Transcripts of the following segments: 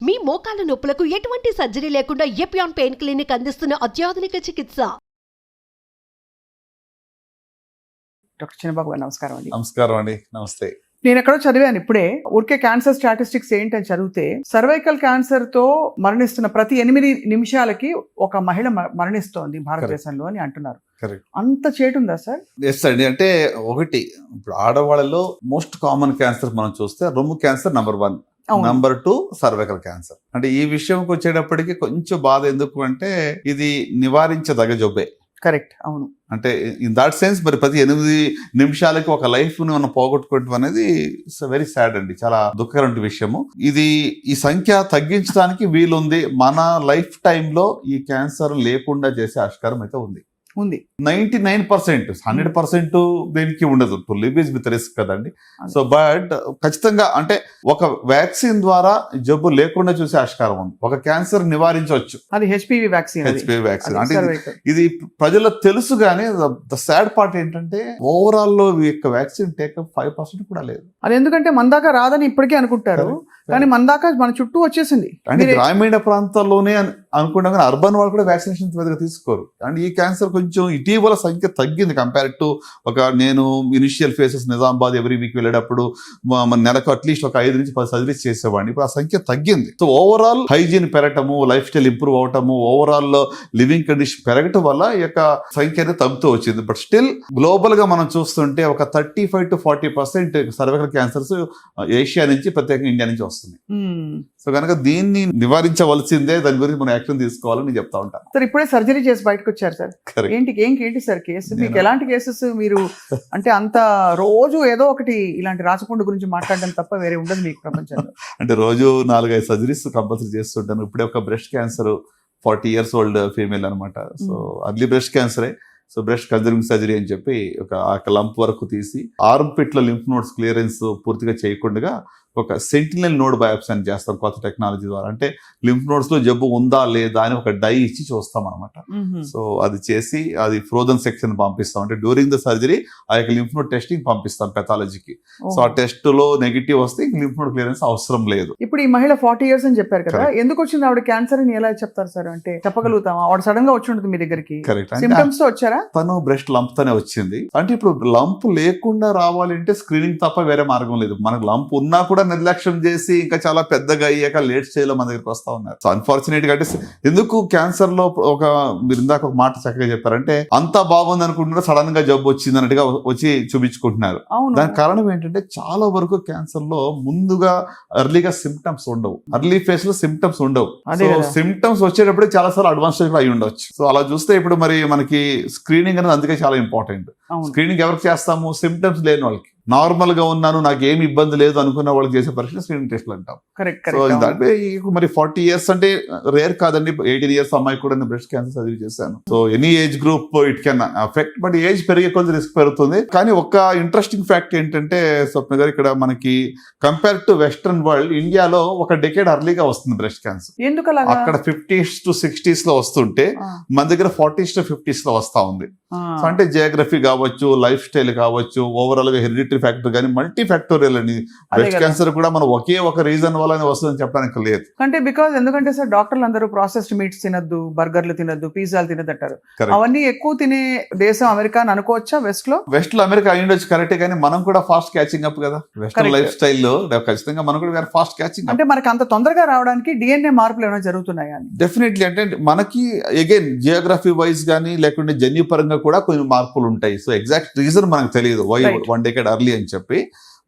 మీ మోకాల నొప్పులకు ఎటువంటి సర్జరీ లేకుండా ఎపియాన్ పెయిన్ క్లినిక్ అందిస్తున్న అత్యాధునిక చికిత్స. డాక్టర్ చిన్నబాబు గారు నమస్కారం అండి. నమస్కారం అండి. నమస్తే. నేను ఎక్కడో చదివాను ఇప్పుడే, ఊరికే క్యాన్సర్ స్టాటిస్టిక్స్ ఏంటని చదివితే సర్వైకల్ క్యాన్సర్ తో మరణిస్తున్న ప్రతి 8 నిమిషాలకి ఒక మహిళ మరణిస్తోంది భారతదేశంలో అని అంటున్నారు. అంత చేటుందా సార్? ఎస్ అండి. అంటే ఒకటి, ఇప్పుడు ఆడవాళ్ళలో మోస్ట్ కామన్ క్యాన్సర్ మనం చూస్తే రొమ్ము cancer number 1, number 2 cervical cancer. అంటే ఈ విషయంకి వచ్చేటప్పటికి కొంచెం బాధ, ఎందుకు అంటే ఇది నివారించదగ జబ్బే. కరెక్ట్, అవును. అంటే ఇన్ దాట్ సెన్స్ మరి ప్రతి 8 నిమిషాలకి ఒక లైఫ్ ని మనం పోగొట్టుకోవడం అనేది ఇట్స్ వెరీ సాడ్ అండి, చాలా దుఃఖకరమైన విషయము. ఈ సంఖ్య తగ్గించడానికి వీలుంది. మన లైఫ్ టైంలో ఈ క్యాన్సర్ లేకుండా చేసే ఆస్కారం అయితే ఉంది. 99%, 100% దేనికి ఉండదు. To live is with risk కదండి. సో బట్ ఖచ్చితంగా అంటే ఒక వ్యాక్సిన్ ద్వారా జబ్బు లేకుండా చూసే ఆస్కారం ఉంది. ఒక క్యాన్సర్ నివారించవచ్చు. అది హెచ్పివి వ్యాక్సిన్. అంటే ఇది ప్రజలకు తెలుసు, కానీ ద సాడ్ పార్ట్ ఏంటంటే ఓవరాల్ లో ఈ యొక్క వ్యాక్సిన్ టేకప్ 5% కూడా లేదు. అది ఎందుకంటే మన దాకా రాదని ఇప్పటికే అనుకుంటారు, కానీ మన దాకా మన చుట్టూ వచ్చేసింది. అంటే గ్రామీణ ప్రాంతాల్లోనే అనుకున్నా కానీ అర్బన్ వాళ్ళు కూడా వ్యాక్సినేషన్ పెద్దగా తీసుకోరు. అండ్ ఈ క్యాన్సర్ కొంచెం ఇటీవల సంఖ్య తగ్గింది కంపేర్ టు నేను initial faces Nizamabad every week వెళ్ళేటప్పుడు మన నెలకు అట్లీస్ట్ ఒక 5 నుంచి 10 సర్జరీస్ చేసేవాడిని. ఇప్పుడు ఆ సంఖ్య తగ్గింది. సో ఓవరాల్ హైజీన్ పెరగటము, లైఫ్ స్టైల్ ఇంప్రూవ్ అవటము, ఓవరాల్ లివింగ్ కండిషన్ పెరగటం వల్ల ఈ యొక్క సంఖ్య అనేది తగ్గుతూ వచ్చింది. బట్ స్టిల్ గ్లోబల్ గా మనం చూస్తుంటే ఒక 35 to 40% సర్వైకల్ క్యాన్సర్స్ ఏషియా నుంచి, ప్రత్యేకంగా ఇండియా నుంచి వస్తుంది. సో కనుక దీన్ని నివారించవలసిందే, దాని గురించి మనం యాక్షన్ తీసుకోవాలని చెప్తా ఉంటాను. సార్ ఇప్పుడే సర్జరీ చేసి బయటకు వచ్చారు సార్. ఏంటి సార్ కేసు? మీకు ఎలాంటి కేసెస్? మీరు అంటే అంత రోజు ఏదో ఒకటి ఇలాంటి రాచకొండ గురించి మాట్లాడడం తప్ప వేరే ఉండదు మీకు ప్రపంచంలో. అంటే రోజు 4-5 సర్జరీస్ కంపల్సరీ చేస్తుంటాను. ఇప్పుడే ఒక breast cancer 40 years old female అనమాట. సో అర్లీ బ్రెస్ట్ క్యాన్సరే. సో బ్రెస్ట్ కన్జర్వింగ్ సర్జరీ అని చెప్పి ఒక లంప్ వరకు తీసి ఆర్మ్ పిట్ లో లింఫ్ నోడ్స్ క్లియరెన్స్ పూర్తిగా చేయకుండా ఒక సెంటినల్ నోడ్ బయాప్సీ అని చేస్తాం కొత్త టెక్నాలజీ ద్వారా. అంటే లింఫ్ నోడ్స్ లో జబ్బు ఉందా లేదా అని ఒక డై ఇచ్చి చూస్తాం అనమాట. సో అది చేసి అది ఫ్రోజన్ సెక్షన్ పంపిస్తాం. అంటే డ్యూరింగ్ ద సర్జరీ ఆ యొక్క లింఫ్ నోడ్ టెస్టింగ్ పంపిస్తాం పెథాలజీకి. సో ఆ టెస్ట్ లో నెగిటివ్ వస్తే లింఫ్ నోడ్ క్లియరెన్స్ అవసరం లేదు. ఇప్పుడు ఈ మహిళ 40 years అని చెప్పారు కదా, ఎందుకు వచ్చింది ఆవిడ క్యాన్సర్ అని ఎలా చెప్తారు సార్? అంటే చెప్పగలుగుతాం, ఆవిడ సడన్ గా వచ్చి ఉంటుంది మీ దగ్గరికి, సింప్టమ్స్ తో వచ్చారా? తను బ్రెస్ట్ లంప్ తోనే వచ్చింది. అంటే ఇప్పుడు లంప్ లేకుండా రావాలంటే స్క్రీనింగ్ తప్ప వేరే మార్గం లేదు. మనకు లంప్ ఉన్నా కూడా నిర్లక్ష్యం చేసి ఇంకా చాలా పెద్దగా అయ్యాక లేట్ స్టేజ్ లో మన దగ్గరికి వస్తా ఉన్నారు. సో అన్ఫార్చునేట్ గా అంటే ఎందుకు క్యాన్సర్ లో మీరు ఇందాక ఒక మాట చక్కగా చెప్పారంటే అంతా బాగుంది అనుకుంటున్నారు, సడన్ గా జబ్బు వచ్చింది అన్నట్టుగా వచ్చి చూపించుకుంటున్నారు. దానికి కారణం ఏంటంటే చాలా వరకు క్యాన్సర్ లో ముందుగా ఎర్లీగా సిమ్టమ్స్ ఉండవు, ఎర్లీ ఫేజ్ లో సిమ్టమ్స్ ఉండవు. సో సిమ్టమ్స్ వచ్చేటప్పుడు చాలా సార్లు అడ్వాన్స్ స్టేజ్ లో అయి ఉండొచ్చు. సో అలా చూస్తే ఇప్పుడు మరి మనకి స్క్రీనింగ్ అనేది అందుకే చాలా ఇంపార్టెంట్. స్క్రీనింగ్ ఎవరికి చేస్తాము? సిమ్టమ్స్ లేని వాళ్ళకి. నార్మల్ గా ఉన్నాను, నాకు ఏమి ఇబ్బంది లేదు అనుకున్న వాళ్ళకి చేసే పరీక్ష స్క్రీనింగ్ టెస్ట్లు అంటాం. సో దాంట్లో మరి 40 years అంటే రేర్ కాదండి. 18 years అమ్మాయి కూడా నేను బ్రెస్ట్ క్యాన్సర్ సర్జరీ చేశాను. So any age group it can affect, but age పెరిగే కొంచెం రిస్క్ పెరుగుతుంది. కానీ ఒక ఇంట్రెస్టింగ్ ఫ్యాక్ట్ ఏంటంటే స్వప్న గారు, ఇక్కడ మనకి కంపేర్ టు వెస్టర్న్ వరల్డ్, ఇండియాలో ఒక డెకేడ్ అర్లీగా వస్తుంది బ్రెస్ట్ క్యాన్సర్. అక్కడ 50s to 60s లో వస్తుంటే మన దగ్గర 40s to 50s లో వస్తా ఉంది. సో అంటే జియోగ్రఫీ కావచ్చు, లైఫ్ స్టైల్ కావచ్చు, ఓవరాల్ గా హెరిడిటరీ ఫ్యాక్టర్ కానీ మల్టీ ఫ్యాక్టోరియల్ అని బ్రెస్ట్ క్యాన్సర్ కూడా మనం ఒకే ఒక రీజన్ వల్ల వస్తుందని చెప్పడానికి లేదు. అంటే ఎందుకంటే సార్ డాక్టర్లు అందరూ ప్రాసెస్డ్ మీట్స్ తినద్దు, బర్గర్లు తినద్దు, పిజ్జాలు తినద్దు అంటారు. అవన్నీ ఎక్కువ తినే దేశం అమెరికా అని అనుకోవచ్చా? వెస్ట్ లో అమెరికా అయ్యుండొచ్చు, కరెక్టే. కానీ మనం కూడా ఫాస్ట్ క్యాచింగ్ అప్ కదా వెస్టర్న్ లైఫ్ స్టైల్లో. ఖచ్చితంగా మనం కూడా ఫాస్ట్ క్యాచింగ్. అంటే మనకి అంత తొందరగా రావడానికి డిఎన్ఏ మార్పులు ఏమైనా జరుగుతున్నాయా? డెఫినెట్లీ. అంటే మనకి అగైన్ జియోగ్రఫీ వైజ్ కానీ లేకుంటే జన్యు పరంగా కూడా కొన్ని మార్పులు ఉంటాయి. సో ఎగ్జాక్ట్ రీజన్ మనకు తెలియదు వై 1 decade early అని చెప్పి.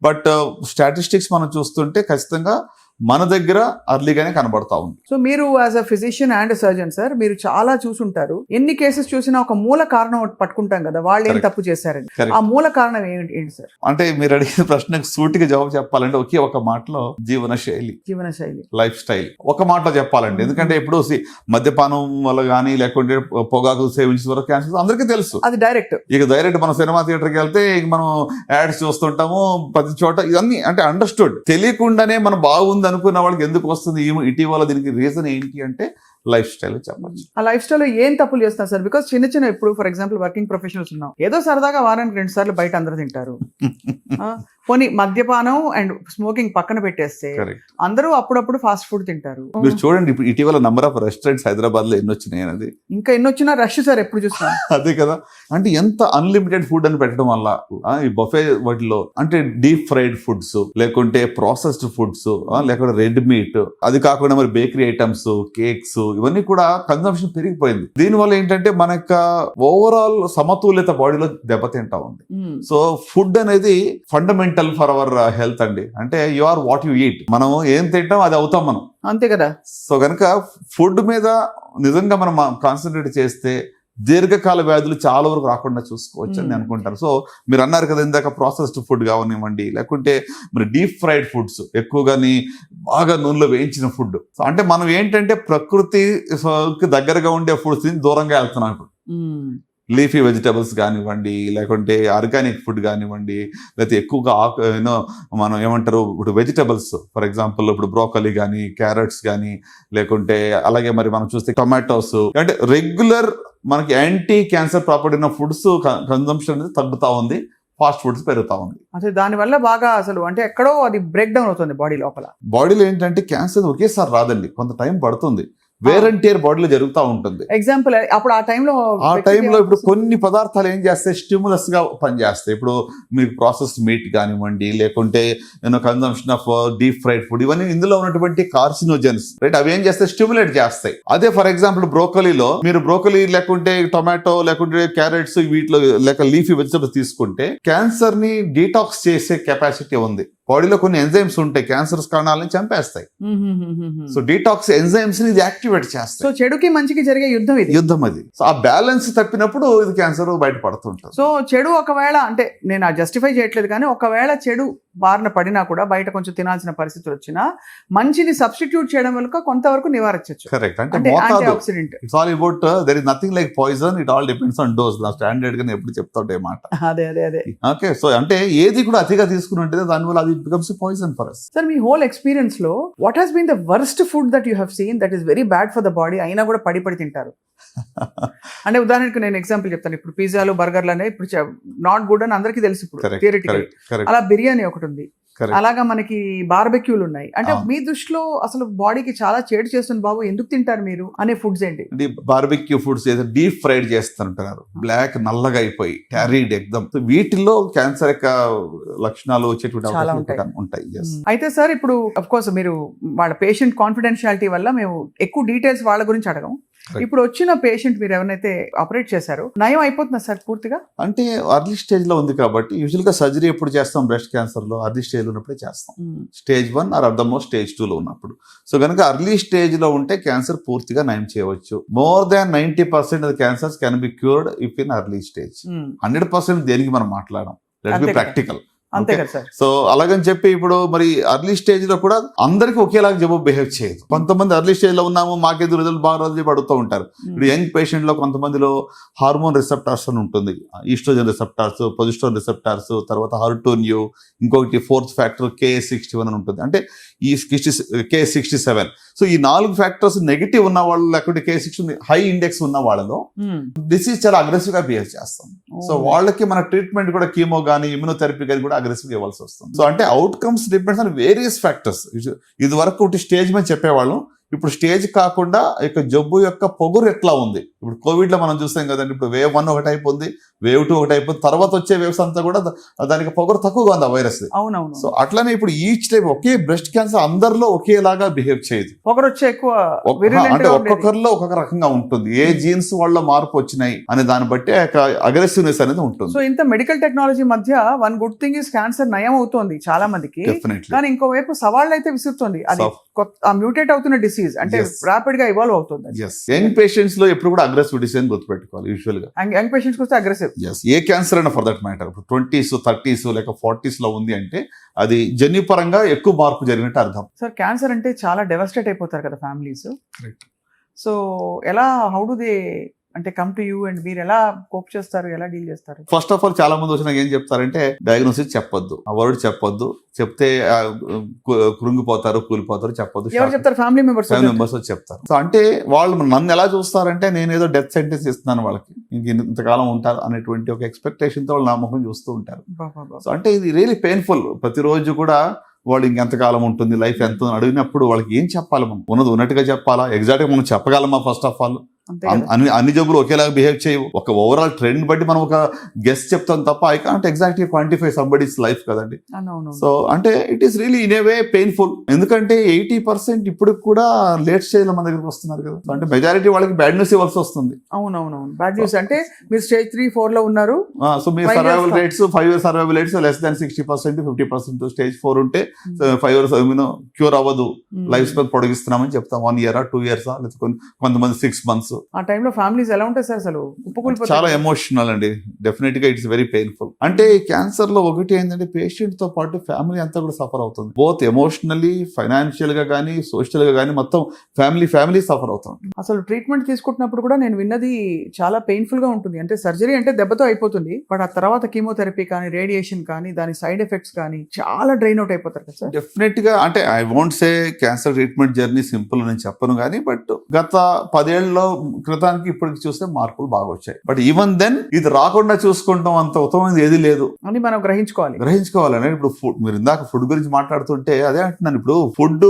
బట్ స్టాటిస్టిక్స్ మనం చూస్తుంటే ఖచ్చితంగా మన దగ్గర అర్లీగానే కనబడతా ఉంది. సో మీరు as a physician and surgeon sir, మీరు చాలా చూసుంటారు. ఎన్ని కేసెస్ చూసినా ఒక మూల కారణం పట్టుకుంటాం కదా, వాళ్ళు ఏం తప్పు చేశారని. ఆ మూల కారణం ఏంటి సార్? అంటే మీరు అడిగిన ప్రశ్నకు సూటిగా జవాబు చెప్పాలంటే ఒకే ఒక మాటలో జీవన శైలి, లైఫ్ స్టైల్. ఒక మాటలో చెప్పాలండి. ఎందుకంటే ఇప్పుడు మద్యపానం వల్ల కానీ లేకుంటే పొగాకు సేవించిన వరకు క్యాన్సర్ అందరికీ తెలుసు. అది డైరెక్ట్ మనం సినిమా థియేటర్కి వెళ్తే మనం యాడ్స్ చూస్తుంటాము ప్రతి చోట. ఇవన్నీ అంటే అండర్స్టూడ్. తెలియకుండానే మనం బాగుంది వస్తుంది అనుకున్న వాళ్ళకి ఎందుకు వస్తుంది ఇటీవల దీనికి రీజన్ ఏంటి అంటే లైఫ్ స్టైల్ చెప్పచ్చు. ఆ లైఫ్ స్టైల్లో ఏం తప్పులు చేస్తారు సార్? బికాస్ చిన్న ఇప్పుడు ఫర్ ఎగ్జాంపుల్ వర్కింగ్ ప్రొఫెషనల్స్ ఉన్నాం, ఏదో సరదాగా వారానికి 2 సార్లు బయట అందరూ తింటారు. పోనీ మద్యపానం అండ్ స్మోకింగ్ పక్కన పెట్టేస్తే అందరూ అప్పుడప్పుడు ఫాస్ట్ ఫుడ్ తింటారు. మీరు చూడండి ఇప్పుడు ఇటీవల నంబర్ ఆఫ్ రెస్టారెంట్స్ హైదరాబాద్ లో ఎన్ని వచ్చినాయి అనేది. ఇంకా ఎన్ని వచ్చినా రష్ సార్, ఎప్పుడు చూసినా. అదే కదా, అంటే ఎంత అన్లిమిటెడ్ ఫుడ్ అని పెట్టడం వల్ల ఈ బఫే వాటిలో అంటే డీప్ ఫ్రైడ్ ఫుడ్స్, లేకుంటే ప్రాసెస్డ్ ఫుడ్స్, లేకుంటే రెడ్ మీట్, అది కాకుండా మరి బేకరీ ఐటమ్స్, కేక్స్, ఇవన్నీ కూడా కన్సంప్షన్ పెరిగిపోయింది. దీనివల్ల ఏంటంటే మన యొక్క ఓవరాల్ సమతుల్యత బాడీలో దెబ్బతింటా ఉంది. సో ఫుడ్ అనేది ఫండమెంటల్ ఫర్ అవర్ హెల్త్ అండి. అంటే you are what you eat. మనం ఏం తింటాం అది అవుతాం మనం, అంతే కదా. సో కనుక ఫుడ్ మీద నిజంగా మనం కాన్సన్ట్రేట్ చేస్తే దీర్ఘకాల వ్యాధులు చాలా వరకు రాకుండా చూసుకోవచ్చు అని అనుకుంటారు. సో మీరు అన్నారు కదా ఇందాక ప్రాసెస్డ్ ఫుడ్ కావనివ్వండి, లేకుంటే మరి డీప్ ఫ్రైడ్ ఫుడ్స్, ఎక్కువగాని బాగా నూనెలో వేయించిన ఫుడ్. సో అంటే మనం ఏంటంటే ప్రకృతికి దగ్గరగా ఉండే ఫుడ్స్ దూరంగా వెళ్తున్నాం ఇప్పుడు. లీఫీ వెజిటబుల్స్ కానివ్వండి, లేకుంటే ఆర్గానిక్ ఫుడ్ కానివ్వండి, లేకపోతే ఎక్కువగా మనం ఏమంటారు ఇప్పుడు వెజిటబుల్స్, ఫర్ ఎగ్జాంపుల్ ఇప్పుడు బ్రోకలీ కానీ, క్యారెట్స్ కానీ, లేకుంటే అలాగే మరి మనం చూస్తే టొమాటోస్, అంటే రెగ్యులర్ మనకి యాంటీ క్యాన్సర్ ప్రాపర్టీ ఉన్న ఫుడ్స్ కన్సంప్షన్ అనేది తగ్గుతా ఉంది, ఫాస్ట్ ఫుడ్స్ పెరుగుతా ఉంది. అసలు దానివల్ల బాగా అసలు అంటే ఎక్కడో అది బ్రేక్ డౌన్ అవుతుంది బాడీ లోపల. బాడీలో ఏంటంటే క్యాన్సర్ ఒకేసారి రాదండి, కొంత టైం పడుతుంది. వేర్ అండ్ టేర్ బాడీలో జరుగుతూ ఉంటుంది. ఎగ్జాంపుల్ అప్పుడు ఆ టైంలో ఇప్పుడు కొన్ని పదార్థాలు ఏం చేస్తాయి, స్టిమ్యులస్ గా పనిచేస్తాయి. ఇప్పుడు మీకు ప్రాసెస్డ్ మీట్ కానివ్వండి, లేకుంటే consumption of deep fried food, ఇవన్నీ ఇందులో ఉన్నటువంటి కార్సినోజన్స్ రైట్, అవి ఏం చేస్తాయి, స్టిమ్యులేట్ చేస్తాయి. అదే ఫర్ ఎగ్జాంపుల్ బ్రోకలీలో మీరు బ్రోకలీ లేకుంటే టొమాటో లేకుంటే క్యారెట్స్ వీటిలో లేక లీఫీ వెజిటబుల్స్ తీసుకుంటే క్యాన్సర్ ని డీటాక్స్ చేసే కెపాసిటీ ఉంది. బాడీలో కొన్ని ఎంజైమ్స్ ఉంటాయి, క్యాన్సర్ కణాలను చంపేస్తాయి. సో డీటాక్స్ ఎంజైమ్స్ ని ఇది యాక్టివేట్ చేస్తాయి. సో చెడుకి మంచికి జరిగే యుద్ధం అది. సో ఆ బ్యాలెన్స్ తప్పినప్పుడు ఇది క్యాన్సర్ బయటపడుతుంటుంది. సో చెడు ఒకవేళ అంటే నేను జస్టిఫై చేయట్లేదు, కానీ ఒకవేళ చెడు బారిన పడినా కూడా బయట కొంచెం తినాల్సిన పరిస్థితులు వచ్చినా మంచిని సబ్స్టిట్యూట్ చేయడం వల్ల కొంతవరకు నివారించవచ్చు. కరెక్ట్, అంటే antioxidant. It's all about their is nothing like poison, it all depends on dose. నా స్టాండర్డ్ గా ఎప్పుడు చెప్తాడే మాట. అదే ఓకే. సో అంటే ఏది కూడా అతిగా తీసుకుని ఉంటే దానివల్ల అది becomes poison for us. Sir మీ హోల్ ఎక్స్పీరియన్స్ లో what has been the worst food that you have seen that is very bad for the body, అయినా కూడా పడి తింటారు? అంటే ఉదాహరణకు నేను ఎగ్జాంపుల్ చెప్తాను. ఇప్పుడు పిజ్జాలు బర్గర్లు అనేవి ఇప్పుడు నాట్ గుడ్ అని అందరికీ తెలుసు ఇప్పుడు థియరిటికల్. అలా బిర్యానీ ఒకటి ఉంది, అలాగా మనకి బార్బెక్యూలు ఉన్నాయి. అంటే మీ దృష్టిలో అసలు బాడీకి చాలా చేటు చేస్తుంది బాబు, ఎందుకు తింటారు మీరు అనే ఫుడ్స్ ఏంటి? బార్బెక్యూ ఫుడ్స్ ఏదో డీప్ ఫ్రైడ్ చేస్తుంటారు, బ్లాక్ నల్లగా అయిపోయి క్యారీడ్ ఎగ్దమ్. వీటిల్లో క్యాన్సర్ యొక్క లక్షణాలు వచ్చేటువంటి ఉంటాయి. అయితే సార్ ఇప్పుడు అఫ్ కోర్స్ మీరు వాళ్ళ పేషెంట్ కాన్ఫిడెన్షియాలిటీ వల్ల మేము ఎక్కువ డీటెయిల్స్ వాళ్ళ గురించి అడగం. ఇప్పుడు వచ్చిన పేషెంట్ మీరు ఎవరైతే ఆపరేట్ చేశారో నయం అయిపోతుందా సార్ పూర్తిగా? అంటే అర్లీ స్టేజ్ లో ఉంది కాబట్టి యూజువల్ గా సర్జరీ ఎప్పుడు చేస్తాం, బ్రెస్ట్ క్యాన్సర్ లో అర్లీ స్టేజ్ లో ఉన్నప్పుడే చేస్తాం. Stage 1 or at the most stage 2 లో ఉన్నప్పుడు. సో కనుక అర్లీ స్టేజ్ లో ఉంటే క్యాన్సర్ పూర్తిగా నయం చేయవచ్చు. More than 90% of cancers can be cured if in early stage. 100% దేనికి మనం మాట్లాడడం, లెట్స్ బి ప్రాక్టికల్. అంతే కదా సార్. సో అలాగని చెప్పి ఇప్పుడు మరి అర్లీ స్టేజ్ లో కూడా అందరికి ఒకేలాగా జవాబు బిహేవ్ చేయదు. కొంతమంది అర్లీ స్టేజ్ లో ఉన్నాము మాకేదో రిజల్ట్ బాగా రోజు చెప్పి అడుగుతూ ఉంటారు. ఇప్పుడు యంగ్ పేషెంట్ లో కొంతమందిలో హార్మోన్ రిసెప్టార్స్ అని ఉంటుంది, ఈస్ట్రోజన్ రిసెప్టార్స్, ప్రొజెస్టెరాన్ రిసెప్టార్స్, తర్వాత HER2/neu, ఇంకొకటి 4th ఫ్యాక్టర్ Ka61 అని ఉంటుంది, అంటే ఈ K67. సో ఈ 4 ఫ్యాక్టర్స్ నెగిటివ్ ఉన్న వాళ్ళు లేకుంటే K60 హై ఇండెక్స్ ఉన్న వాళ్ళలో డిసీజ్ చాలా అగ్రెసివ్ గా బిహేవ్ చేస్తాం. సో వాళ్ళకి మన ట్రీట్మెంట్ కూడా కీమో గానీ ఇమ్యూనోథెరపీ కానీ కూడా అగ్రెసివ్ ఇవ్వాల్సి వస్తుంది. సో అంటే outcomes depends on various factors. ఇది వరకు ఒకటి స్టేజ్ మీద చెప్పేవాళ్ళం, ఇప్పుడు స్టేజ్ కాకుండా ఇక జబ్బు యొక్క పొగురు ఎట్లా ఉంది. ఇప్పుడు కోవిడ్ లో మనం చూసాం కదండి, ఇప్పుడు వేవ్ 1 ఒక టైప్ ఉంది, వేవ్ 2 ఒక టైప్ ఉంది, తర్వాత వచ్చే వేవ్స్ అంతా కూడా దానికి పొగరు తక్కువగా ఉంది ఆ వైరస్. అవునవును. సో అట్లానే ఇప్పుడు ఈచ్ టైప్ ఒకే బ్రెస్ట్ క్యాన్సర్ అందరిలో ఒకేలాగా బిహేవ్ చేయదు, పొగరు వచ్చే ఎక్కువ అంటే ఒక్కొక్కరిలో ఒక్కొక్క రకంగా ఉంటుంది. ఏ జీన్స్ వాళ్ళ మార్పు వచ్చినాయి అనే దాన్ని బట్టి అగ్రెసివ్నెస్ అనేది ఉంటుంది. సో ఇంత మెడికల్ టెక్నాలజీ మధ్య one good thing is cancer నయం అవుతోంది చాలా మందికి, కానీ ఇంకోవైపు సవాళ్ళు అయితే విసురుతుంది. అది మ్యూటేట్ అవుతున్న డిసీజ్ అంటే రాపిడ్ గా ఇవాల్వ్ అవుతుంది. యంగ్ పేషెంట్స్ లో ఎప్పుడు కూడా అగ్రెసివ్ డిసీజ్ గుర్తుపెట్టుకోవాలి. యూజువల్ గా యంగ్ పేషెంట్స్ వస్తే అగ్రెసివ్, ఏ క్యాన్సర్ అయినా for that matter, 20s 30s లేక 40s లో ఉంది అంటే అది జన్యుపరంగా ఎక్కువ మార్పు జరిగినట్టు అర్థం. సార్ క్యాన్సర్ అంటే చాలా డెవస్టేట్ అయిపోతారు కదా ఫ్యామిలీస్. సో ఎలా, హౌ డు దే అంటే కమ్ టు యూ అండ్ మీరు ఎలా కోప్ చేస్తారు, ఎలా డీల్ చేస్తారు? ఫస్ట్ ఆఫ్ ఆల్ చాలా మంది వచ్చిన ఏం చెప్తారంటే డయాగ్నోసిస్ చెప్పొద్దు, ఆ వర్డ్ చెప్పొద్దు, చెప్తే కృంగిపోతారు, కూలిపోతారు, చెప్పొద్దు. ఎవరు చెప్తారు? ఫ్యామిలీ మెంబర్స్ వచ్చి చెప్తారు. సో అంటే వాళ్ళు నన్ను ఎలా చూస్తారంటే నేను ఏదో డెత్ సెంటెన్స్ ఇస్తున్నాను వాళ్ళకి, ఇంతకాలం ఉంటారు అనేటువంటి ఒక ఎక్స్పెక్టేషన్ తో వాళ్ళు నా ముఖం చూస్తూ ఉంటారు. సో అంటే ఇది రియలీ పెయిన్ఫుల్. ప్రతిరోజు కూడా వాళ్ళు ఇంకెంతకాలం ఉంటుంది, లైఫ్ ఎంత అడిగినప్పుడు వాళ్ళకి ఏం చెప్పాలి? మనం ఉన్నది ఉన్నట్టుగా చెప్పాలా? ఎగ్జాక్ట్ గా మనం చెప్పగలమా? ఫస్ట్ ఆఫ్ ఆల్ అన్ని జబ్బులు ఒకేలాగా బిహేవ్ చేయవు. ఒక ఓవరాల్ ట్రెండ్ బట్టి మనం ఒక గెస్ట్ చెప్తాం తప్ప I can't exactly quantify somebody's life కదండి. సో అంటే it is really in a way painful. ఎందుకంటే 80% ఇప్పుడు కూడా లేట్ స్టేజ్ లో మన దగ్గరకు వస్తున్నారు కదా. అంటే మెజారిటీ వాళ్ళకి బ్యాడ్ న్యూస్ ఇవ్వాల్సి వస్తుంది. అవునవునవును, బ్యాడ్ న్యూస్. అంటే మీరు స్టేజ్ 3, 4 లో ఉన్నారు. సో మీ survival rates 5 years survival rates less than 60%, 50%. Stage 4 ఉంటే 5 years క్యూర్ అవ్వదు, లైఫ్ స్పాన్ పొడిగిస్తున్నామని చెప్తాం. 1 year 2 years లేదా కొంతమంది 6 months. ఆ టైంలో ఫ్యామిలీస్ ఎలా ఉంటాయి సార్? అసలు చాలా ఎమోషనల్ అండి. డెఫినెట్ గా ఇట్స్ వెరీ పెయిన్ఫుల్. అంటే క్యాన్సర్ లో ఒకటి ఏంటంటే పేషెంట్ తో పాటు ఫ్యామిలీ అంతా కూడా సఫర్ అవుతుంది. బోత్ ఎమోషనల్లీ, ఫైనాన్షియల్ గా కానీ, సోషల్ గా కానీ, మొత్తం ఫ్యామిలీ సఫర్ అవుతుంది. అసలు ట్రీట్మెంట్ తీసుకుంటున్నప్పుడు కూడా నేను విన్నది చాలా పెయిన్ఫుల్ గా ఉంటుంది. అంటే సర్జరీ అంటే దెబ్బతో అయిపోతుంది, బట్ ఆ తర్వాత కీమోథెరపీ కానీ, రేడియేషన్ కానీ, దాని సైడ్ ఎఫెక్ట్స్ కానీ చాలా డ్రైన్ అవుట్ అయిపోతారు కదా సార్. డెఫినెట్ గా అంటే I won't say cancer treatment journey simple అని చెప్పను కానీ, బట్ గత 10 ఏళ్లలో క్రితానికి ఇప్పటికి చూస్తే మార్పులు బాగా వచ్చాయి. బట్ ఈవెన్ దెన్ ఇది రాకుండా చూసుకుంటాం అంత ఉత్తమమైనది ఏది లేదు అని మనం గ్రహించుకోవాలండి. ఇప్పుడు ఫుడ్, మీరు ఇందాక ఫుడ్ గురించి మాట్లాడుతుంటే అదే అంటున్నాను. ఇప్పుడు ఫుడ్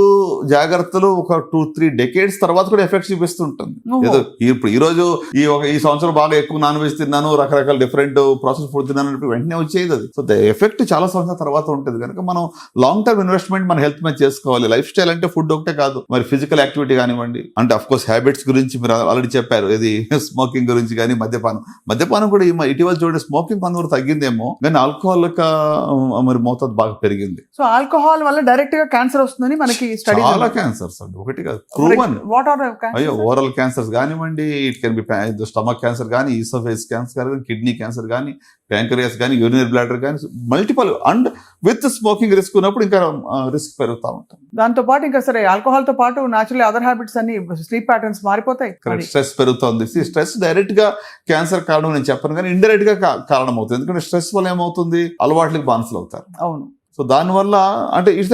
జాగ్రత్తలు ఒక 2-3 decades తర్వాత కూడా ఎఫెక్ట్స్ చూపిస్తుంటుంది. ఏదో ఇప్పుడు ఈ సంవత్సరం బాగా ఎక్కువ నాన్ వెజ్ తిన్నాను, రకరకాల డిఫరెంట్ ప్రాసెస్ ఫుడ్ తిన్నాను, వెంటనే వచ్చేది అది. సో ద ఎఫెక్ట్ చాలా సంవత్సరాల తర్వాత ఉంటుంది కనుక మనం లాంగ్ టర్మ్ ఇన్వెస్ట్మెంట్ మన హెల్త్ మీద చేసుకోవాలి. లైఫ్ స్టైల్ అంటే ఫుడ్ ఒకటే కాదు, మరి ఫిజికల్ యాక్టివిటీ కానివ్వండి. అంటే అఫ్ కోర్స్ హ్యాబిట్స్ గురించి మీరు ఆల్రెడీ చెప్పారు, ఇది స్మోకింగ్ గురించి కానీ, మద్యపానం కూడా ఇటీవల చూడండి స్మోకింగ్ కొంతవరకు తగ్గిందేమో, కానీ ఆల్కహాల్ మరి మోతాదు బాగా పెరిగింది. సో ఆల్కహాల్ వల్ల డైరెక్ట్ గా క్యాన్సర్ వస్తుందని మనకి చాలా క్యాన్సర్స్ అండి, ఒకటి కాదు, ప్రూవన్. అయ్యో ఓరల్ క్యాన్సర్స్ కానివ్వండి, it can be stomach cancer కానీ, ఈసోఫేస్ క్యాన్సర్ కానీ, కిడ్నీ క్యాన్సర్ కానీ, ప్యాంక్రియాస్ కానీ, యూరినరీ బ్లాడర్ కానీ, multiple. And with smoking risk ఉన్నప్పుడు ఇంకా రిస్క్ పెరుగుతూ ఉంటుంది. దాంతో పాటు ఇంకా సరే ఆల్కహాల్ తో పాటు న్యాచురల్ అదర్ హ్యాబిట్స్ అన్ని, స్లీప్ ప్యాటర్న్స్ మారిపోతాయి. స్ట్రెస్ పెరుగుతుంది. స్ట్రెస్ డైరెక్ట్ గా క్యాన్సర్ కారణం నేను చెప్పను, కానీ ఇండైరెక్ట్ గా కారణం అవుతుంది. ఎందుకంటే స్ట్రెస్ వల్ల ఏమవుతుంది, అలవాట్లకి బానిసలు అవుతారు. అవును. సో దానివల్ల అంటే ఇట్స్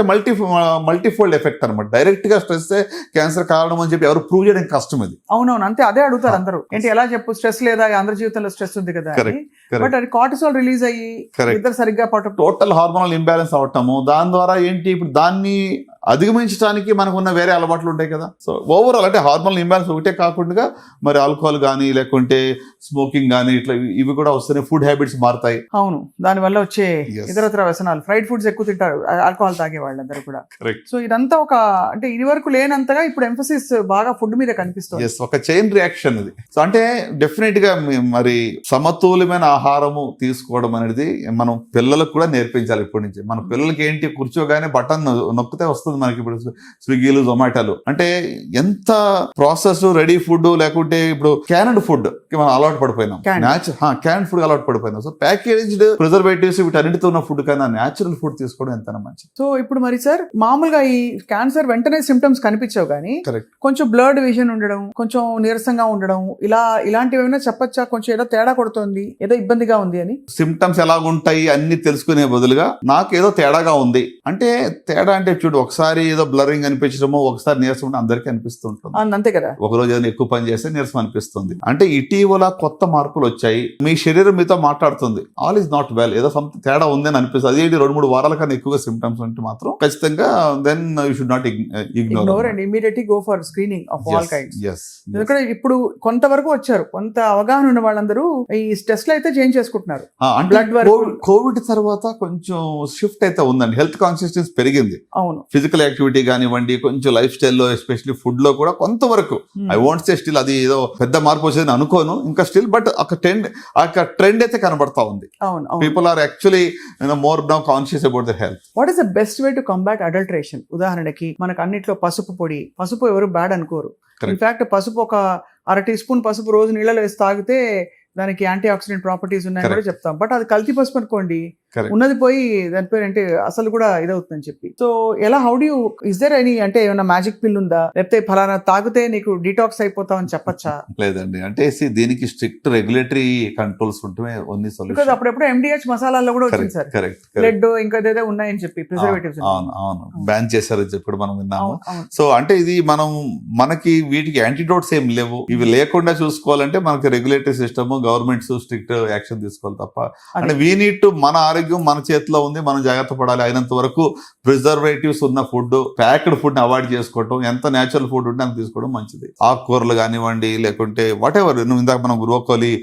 మల్టీఫోల్డ్ ఎఫెక్ట్ అనమాట. డైరెక్ట్ గా స్ట్రెస్ క్యాన్సర్ కారణం అని చెప్పి ఎవరు ప్రూవ్ చేయడం కష్టం ఇది. అవునవును, అంతే, అదే అడుగుతారు అందరూ. ఏంటి ఎలా చెప్పు, స్ట్రెస్ లేదా, అందరి జీవితంలో స్ట్రెస్ ఉంది కదా. బట్ అది కార్టిసాల్ రిలీజ్ అయ్యి ఇద్దరు సరిగ్గా టోటల్ హార్మోనల్ ఇంబ్యాలెన్స్ అవటము, దాని ద్వారా ఏంటి ఇప్పుడు దాన్ని అధిగమించడానికి మనకున్న వేరే అలవాట్లు ఉంటాయి కదా. సో ఓవరాల్ అంటే హార్మోనల్ ఇంబ్యాలెన్స్ ఒకటే కాకుండా మరి ఆల్కహాల్ కానీ, లేకుంటే స్మోకింగ్ కానీ, ఇట్లా ఇవి కూడా వస్తేనే ఫుడ్ హ్యాబిట్స్ మారుతాయి. అవును, దాని వల్ల వచ్చే ఇతరత్ర వ్యసనాలు, ఫ్రైడ్ ఫుడ్స్ ఎక్కువ తింటారు ఆల్కహాల్ తాగే వాళ్ళందరూ కూడా. సో ఇదంతా ఒక అంటే ఇది వరకు లేనంతగా ఇప్పుడు ఎంఫసిస్ బాగా ఫుడ్ మీద కనిపిస్తుంది. ఒక చైన్ రియాక్షన్ ఇది. సో అంటే డెఫినెట్ గా మరి సమతుల్యమైన ఆహారము తీసుకోవడం అనేది మనం పిల్లలకు కూడా నేర్పించాలి ఇప్పటి నుంచి. మన పిల్లలకి ఏంటి, కూర్చోగానే బటన్ నొక్కితే వస్తుంది మనకి ఇప్పుడు స్విగ్గీలు, జొమాటోలు. అంటే ఎంత ప్రాసెస్ రెడీ ఫుడ్, లేకుంటే ఇప్పుడు క్యాన్డ్ ఫుడ్ మనం అలవాటు పడిపోయినాం, క్యాన్డ్ ఫుడ్ అలవాటు పడిపోయినాం. సో ప్యాకేజ్డ్ ప్రిజర్వేటివ్స్ వీటన్నిటితో ఉన్న ఫుడ్ కన్నా న్యాచురల్ ఫుడ్ తీసుకోవడం ఎంత మంచిది. సో ఇప్పుడు మరి సార్ మామూలుగా ఈ క్యాన్సర్ వెంటనే సిమ్టమ్స్ కనిపించవు కానీ కొంచెం బ్లర్డ్ విజన్ ఉండడం, కొంచెం నీరసంగా ఉండడం, ఇలాంటివి ఏమైనా చెప్పచ్చా? కొంచెం ఏదో తేడా కొడుతుంది, ఏదో ఇబ్బందిగా ఉంది అని. సిమ్టమ్స్ ఎలాగుంటాయి అన్ని తెలుసుకునే బదులుగా నాకు ఏదో తేడాగా ఉంది అంటే, తేడా అంటే చూడు, ఒకసారి ఏదో బ్లరింగ్ అనిపించడమో, ఒకసారి నీరసం ఉంటే అందరికీ అనిపిస్తూ ఉంటుంది. అంతే కదా. ఒకరోజు ఏదైనా ఎక్కువ పని చేస్తే నీరసం అనిపిస్తుంది. అంటే ఇటీవల కొత్త మార్పులు వచ్చాయి, మీ శరీరం మీతో మాట్లాడుతుంది, ఆల్ ఈజ్ నాట్ వెల్, ఏదో తేడా ఉందని అనిపిస్తుంది. అదేంటి 2-3 వారాల కన్నా ఎక్కువగా సిమ్టమ్స్ ఉంటే మాత్రం ఖచ్చితంగా then you should not ignore and immediately go for screening of all kinds. ఎందుకంటే ఇప్పుడు కొంతవరకు వచ్చారు, కొంత అవగాహన ఉన్న వాళ్ళందరూ ఈ టెస్ట్లు అయితే చేంజ్ చేసుకుంటున్నారు. కోవిడ్ తర్వాత కొంచెం షిఫ్ట్ అయితే ఉందండి, హెల్త్ కాన్షియస్నెస్ పెరిగింది. అవును, ఫిజికల్ యాక్టివిటీ కానివ్వండి, కొంచెం లైఫ్ స్టైల్లో ఎస్పెషల్లీ ఫుడ్ లో కూడా కొంతవరకు, ఐ వాంట్ సే స్టిల్ అది ఏదో పెద్ద మార్పు వచ్చేదని అనుకోను ఇంకా స్టిల్, బట్ ఒక ట్రెండ్ అయితే కనబడతా ఉంది. People are actually more now conscious about their health. What is the best way to combat adulteration? ఉదాహరణకి మనకు అన్నిట్లో పసుపు పొడి, పసుపు ఎవరు బ్యాడ్ అనుకోరు. ఇన్ఫాక్ట్ పసుపు ఒక 1/2 teaspoon పసుపు రోజు నీళ్ళలో వేసి తాగితే దానికి యాంటీ ఆక్సిడెంట్ ప్రాపర్టీస్ ఉన్నాయని కూడా చెప్తాం. బట్ అది కల్తీ పసుపు అనుకోండి, Correct. ఉన్నది పోయి దాని పేరు అంటే అసలు కూడా ఇదవుతుందని చెప్పి. సో ఎలా how do you is there any అంటే ఏమైనా మ్యాజిక్ పిల్ ఉందా, లేకపోతే ఫలానా తాగితే నీకు డిటాక్స్ అయిపోతావు అని చెప్పచ్చా? లేదండి, అంటే దీనికి స్ట్రిక్ట్ రెగ్యులేటరీ కంట్రోల్స్ ఉంటే ఓన్లీ బికాజ్ సొల్యూషన్. అప్పుడెప్పుడు MDH మసాలాల్లో కూడా వచ్చింది సార్, కరెక్ట్. బ్లడ్ ఇంకా ఏదో ఉన్నాయని చెప్పి ప్రిజర్వేటివ్స్. అవును బ్యాన్ చేశారని చెప్పి మనం విన్నాము. సో అంటే ఇది మనకి వీటికి యాంటీడోట్స్ ఏం లేవు. ఇవి లేకుండా చూసుకోవాలంటే మనకి regulatory system, governments strict action తీసుకోవాలి తప్ప. అంటే వీ నీడ్ టు, మన ఆరోగ్యం మన చేతిలో ఉంది, మనం జాగ్రత్త పడాలి. అయినంత వరకు ప్రిజర్వేటివ్స్ ఉన్న ఫుడ్, ప్యాక్డ్ ఫుడ్ అవాయిడ్ చేసుకోవడం, ఎంత నేచురల్ ఫుడ్ ఉంటే అంత తీసుకోవడం మంచిది. ఆకుకూరలు కానివ్వండి, లేకుంటే వాట్ ఎవర్, ఇందాక మనం బ్రోకోలీ,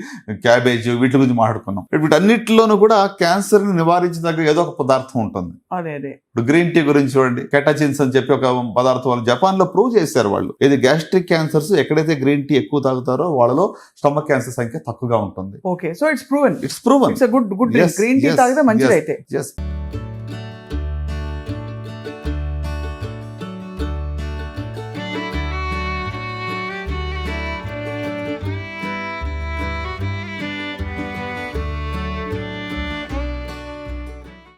క్యాబేజ్ వీటి గురించి మాట్లాడుకున్నాం. వీటన్నిటిలోనూ కూడా క్యాన్సర్ ని నివారించదగ్గ ఏదో ఒక పదార్థం ఉంటుంది. అదే ఇప్పుడు గ్రీన్ టీ గురించి చూడండి, కెటాచిన్స్ అని చెప్పి ఒక పదార్థం వాళ్ళు జపాన్ లో ప్రూవ్ చేశారు. వాళ్ళు ఇది గ్యాస్ట్రిక్ క్యాన్సర్స్ ఎక్కడైతే గ్రీన్ టీ ఎక్కువ తాగుతారో వాళ్ళలో స్టమక్ క్యాన్సర్ సంఖ్య తక్కువగా ఉంటుంది. Okay, so it's proven. It's proven. It's good green tea తాగితే మంచిది అయితే. Yes.